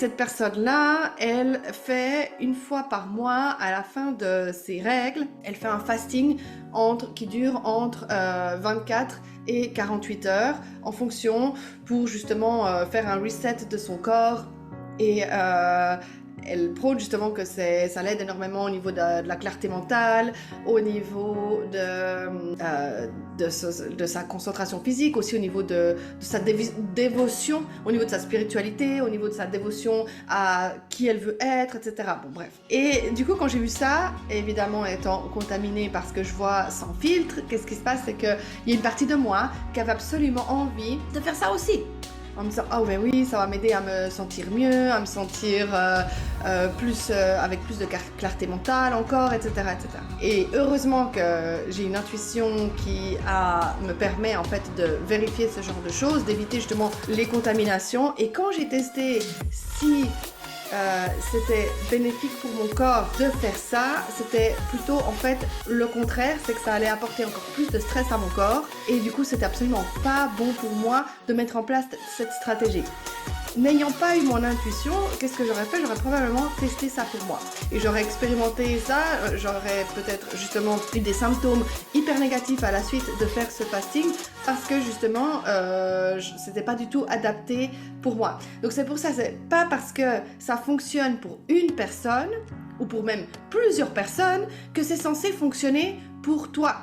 cette personne-là, elle fait une fois par mois, à la fin de ses règles, elle fait un fasting qui dure entre 24 et 48 heures, en fonction, pour justement faire un reset de son corps. Et elle prône justement que ça l'aide énormément au niveau de la clarté mentale, au niveau de sa concentration physique, aussi au niveau de sa dévotion, au niveau de sa spiritualité, au niveau de sa dévotion à qui elle veut être, etc. Bon, bref. Et du coup, quand j'ai vu ça, évidemment étant contaminée parce que je vois sans filtre, qu'est-ce qui se passe, c'est qu'il y a une partie de moi qui avait absolument envie de faire ça aussi. En me disant, ah ouais, oui, ça va m'aider à me sentir mieux, à me sentir avec plus de clarté mentale encore, etc., etc. Et heureusement que j'ai une intuition qui me permet en fait de vérifier ce genre de choses, d'éviter justement les contaminations. Et quand j'ai testé si c'était bénéfique pour mon corps de faire ça, c'était plutôt en fait le contraire, c'est que ça allait apporter encore plus de stress à mon corps et du coup c'était absolument pas bon pour moi de mettre en place cette stratégie. N'ayant pas eu mon intuition, qu'est-ce que j'aurais fait? J'aurais probablement testé ça pour moi. Et j'aurais expérimenté ça, j'aurais peut-être justement eu des symptômes hyper négatifs à la suite de faire ce fasting parce que justement, c'était pas du tout adapté pour moi. Donc c'est pour ça, c'est pas parce que ça fonctionne pour une personne ou pour même plusieurs personnes que c'est censé fonctionner pour toi.